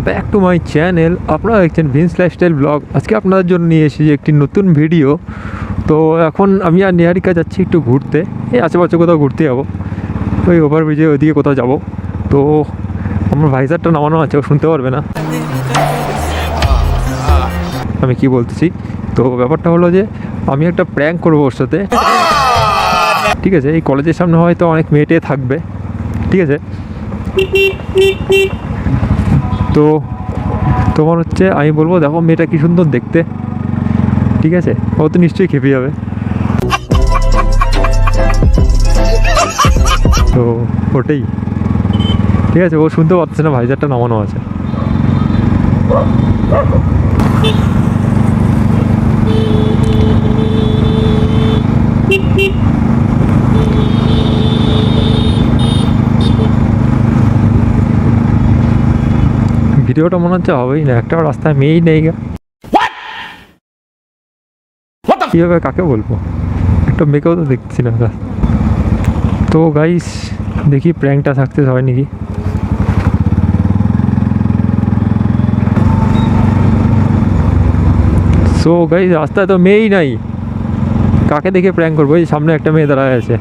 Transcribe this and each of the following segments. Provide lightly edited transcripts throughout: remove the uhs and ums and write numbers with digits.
Back to my channel. আপনারা দেখছেন Vince lifestyle blog. আজকে আপনাদের জন্য নিয়ে এসেছি একটি নতুন ভিডিও। তো এখন আমি আর নিহারিকা যাচ্ছি একটু ঘুরতে, এই আশেপাশে কোথাও ঘুরতে যাবো, ওই ওভারব্রিজে ওইদিকে কোথাও যাবো। তো আমার ভাইজারটা নামানো আছে, ও শুনতে পারবে না আমি কি বলতেছি। তো ব্যাপারটা হলো যে আমি একটা প্র্যাঙ্ক করবো ওর সাথে, ঠিক আছে? এই কলেজের সামনে হয়তো অনেক মেয়েটে থাকবে, ঠিক আছে? তো তোমার হচ্ছে আমি বলবো, দেখো মেয়েটা কি সুন্দর দেখতে, ঠিক আছে? ও তো নিশ্চয়ই খেপে যাবে। তো ওটাই, ঠিক আছে? ও শুনতে পাচ্ছে না, ভাইজারটা নামানো আছে। ভিডিওটা মনে হচ্ছে হবেই না, একটা রাস্তায় মেয়েই নেই গা। কীভাবে কাকে বলবো, একটা মেয়েকেও তো দেখছি না। তো গাইস দেখি প্র্যাঙ্কটা সাকসেস হয় নাকি। সো গাইস রাস্তায় তো মেয়েই নাই, কাকে দেখে প্র্যাঙ্ক করবো? এই সামনে একটা মেয়ে দাঁড়ায় আছে,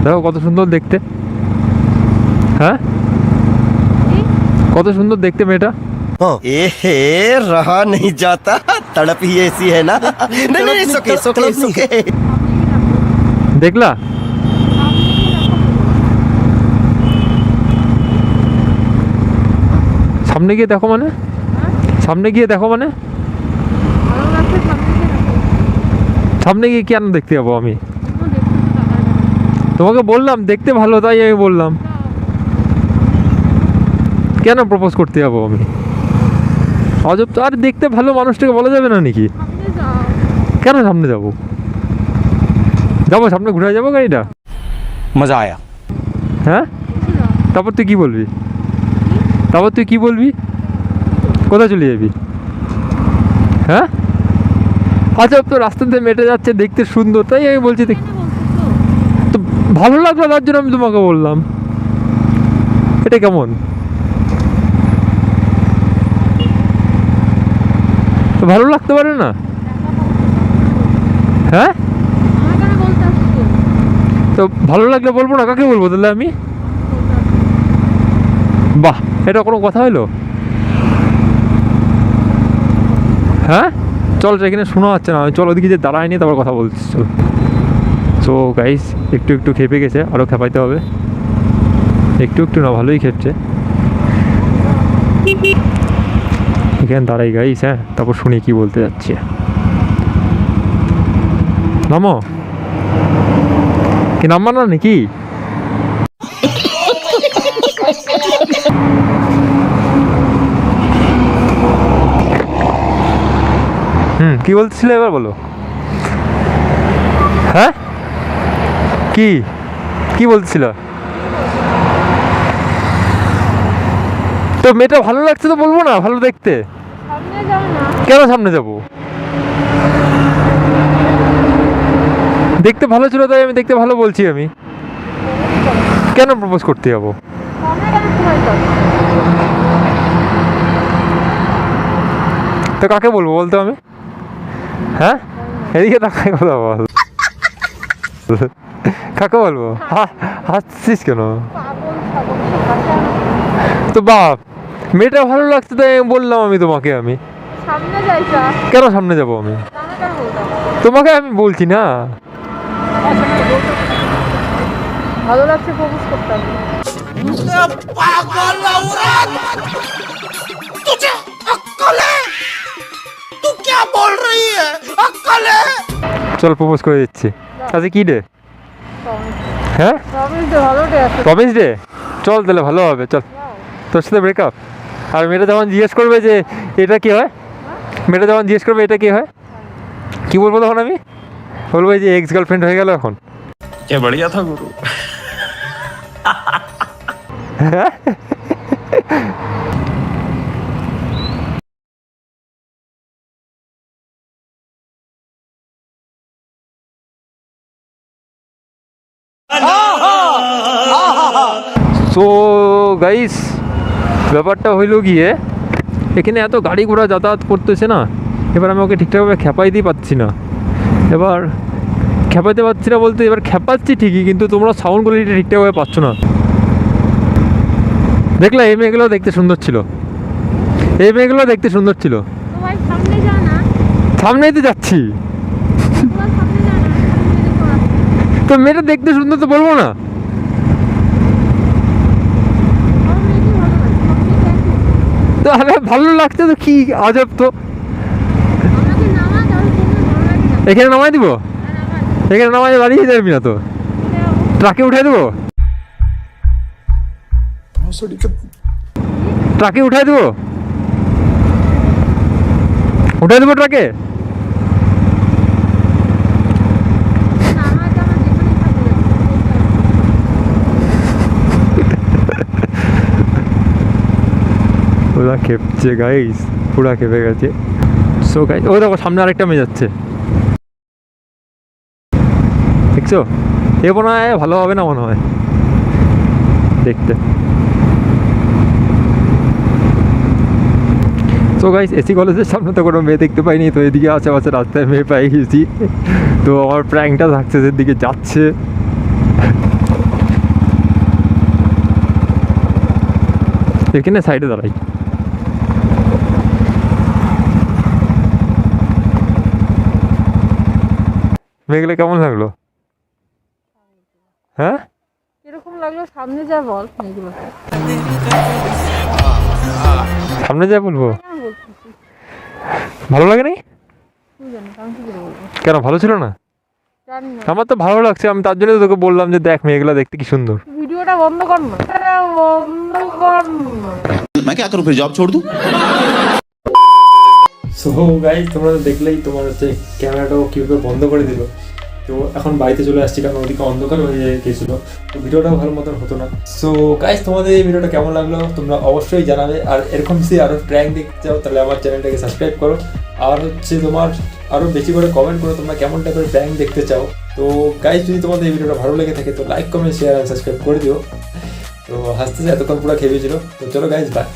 দেখো কত সুন্দর দেখতে। হ্যাঁ, কত সুন্দর দেখতে মেয়েটা। एहे रहा नहीं जाता, तड़प ही ऐसी है ना। नहीं नहीं सुके सुके सुके। দেখলা? সামনে গিয়ে দেখো মানে? সামনে গিয়ে দেখো মানে? সামনে গিয়ে কেন দেখতে যাবো আমি? তোমাকে বললাম দেখতে ভালো, তাই আমি বললাম। কেন প্রপোজ করতে যাবো আমি? অজব তো। আর দেখতে ভালো মানুষটাকে বলা যাবে না নাকি? কেন সামনে যাবো? যাবো সামনে, ঘুরে যাবো গাড়িটা। मजा आया। হ্যাঁ, তারপর তুই কি বলবি? তারপর তুই কি বলবি? কোথায় চলে যাবি? হ্যাঁ, আচ্ছা তো রাস্তাতে মেটে যাচ্ছে, দেখতে সুন্দর, তাই আমি বলছি। তো ভালো লাগলো তার জন্য আমি তোমাকে বললাম। এটা কেমন? তো ভালো লাগতে পারে না? হ্যাঁ, তো ভালো লাগলে বলবো না, কাকে বলবো তাহলে আমি? বাহ, এটা কোনো কথা হলো? হ্যাঁ চল, এখানে শোনা যাচ্ছে না, চল ওদিকে যে দাঁড়ায় নিয়ে তারপর কথা বলছিস, চল। সো গাইস একটু একটু খেপে গেছে, আরও খেপাইতে হবে। একটু একটু না, ভালোই খেপছে। এখানে দাঁড়াই গাইস, হ্যাঁ, তারপর শুনি কি বলতে যাচ্ছে। নামো কি, নাম্বার না নাকি? কি বলছিলে এবার বলো। হ্যাঁ, কি কি বলছিল? তো মেয়েটা ভালো লাগছে তো বলবো না ভালো দেখতে? কেন সামনে যাব? দেখতে ভালো ছিল তাই আমি দেখতে ভালো বলছি। আমি কেন প্রপোজ করতে যাবো? তো কাকে বলবো বলতো আমি? হ্যাঁ, এদিকে তাকাই কথা বল। কাকে বলবো? হাসছিস কেন? তো বাপ, মেয়েটা ভালো লাগছে তাই বললাম আমি তোমাকে। আমি কেন সামনে যাব? আমি তোমাকে আমি বলছি না ভালো লাগছে প্রপোজ করতে হবে। पागल औरत, तुझे अक्कल है? तू क्या बोल रही है? अक्कल है? চল প্রপোজ করে দিচ্ছি। আচ্ছা কি ডে? হ্যাঁ, ভালো ডে আছে। Promise day. চল তাহলে ভালো হবে, চল। তোর সাথে ব্রেকআপ। আর মেয়েটা যখন জিজ্ঞেস করবে যে এটা কি হয়, মেয়েটা যখন জিজ্ঞেস করবে এটা কি হয়, কি বলবো তখন আমি? বলবো এই যে এক্স গার্লফ্রেন্ড হয়ে গেল এখন। क्या बढ़िया था गुरु। সো গাইস ব্যাপারটা হইলো গিয়ে এখানে এত গাড়ি ঘোড়া যাতায়াত করতেছে না, এবার আমি ওকে ঠিকঠাকভাবে খেপাইতেই পারছি না। এবার খেপাইতে পারছি না বলতে, এবার খেপাচ্ছি ঠিকই, কিন্তু তোমরা সাউন্ড কোয়ালিটি ঠিকঠাকভাবে পাচ্ছ না। দেখলে এই মেয়েগুলো দেখতে সুন্দর ছিল, এই মেয়েগুলো দেখতে সুন্দর ছিল। তো ভাই সামনে যা না, সামনেই তো যাচ্ছি, তোরা সামনে যা না, সামনে দেখো আসছে। তো মেয়েটা দেখতে সুন্দর তো বলবো না? আমার মেয়েকে ভালো লাগে, সবচেয়ে দেখো। তো আরে ভালো লাগছে তো কি আজব তো। আমাকে নামা, তাহলে তোমার ভালো লাগে না। এখানে নামাই দিব, আর আমার এখানে নামাই বাড়ি যেতে পারবি না তো, ট্রাকে উঠাই দেবো, ট্রাকে উঠাই দেবো, উঠাই দেবো ট্রাকে। নামা জামা যেখানে থাকবে পুরা খেপছে গাইস, পুরা খেপে গেছে। সো গাইস, ও দেখো সামনে আরেকটা মেয়ে যাচ্ছে, দেখছো? এ মনে হয় ভালো হবে না মনে হয় দেখতে। তো গাইস, এসি কলেজের সামনে তো কোনো মেয়ে দেখতে পাইনি, তো এদিকে আশেপাশে রাস্তায় মেয়ে পাই গেছি। তো আমার প্র্যাঙ্কটা সাকসেসের দিকে যাচ্ছে। এখানে সাইডে দাঁড়াই। মেয়েগুলো কেমন লাগলো? হ্যাঁ, কিরকম লাগলো সামনে যা বল এগুলো। সামনে যা বলবো, আমি বলতেছি, ভালো লাগে নাই? তুই জানিস আমি কি করে বলবো, কেন, ভালো ছিল না? জানি না। আমার তো ভালো লাগছে, আমি তার জন্য তোকে বললাম যে দেখ মেয়েগুলো দেখতে কি সুন্দর। ভিডিওটা বন্ধ কর না, বন্ধ কর না। मैं क्या करूं फिर जॉब छोड़ दूं? সো গাইজ, তোমরা দেখলেই তোমার হচ্ছে ক্যামেরাটাও কীভাবে বন্ধ করে দিল। তো এখন বাড়িতে চলে আসছি, কারণ ওদিকে অন্ধকার হয়ে গেছিলো, তো ভিডিওটাও ভালো মতন হতো না। সো গাইজ, তোমাদের এই ভিডিওটা কেমন লাগলো তোমরা অবশ্যই জানাবে। আর এরকম যদি আরও প্র্যাঙ্ক দেখতে চাও তাহলে আমার চ্যানেলটাকে সাবস্ক্রাইব করো। আর হচ্ছে তোমার আরও বেশি করে কমেন্ট করো তোমরা কেমন টাইপের প্র্যাঙ্ক দেখতে চাও। তো গাইজ, যদি তোমাদের এই ভিডিওটা ভালো লেগে থাকে তো লাইক, কমেন্ট, শেয়ার আর সাবস্ক্রাইব করে দিও। তো হাসতে এতক্ষণ পুরো খেয়েছিল। তো চলো গাইজ, বাই।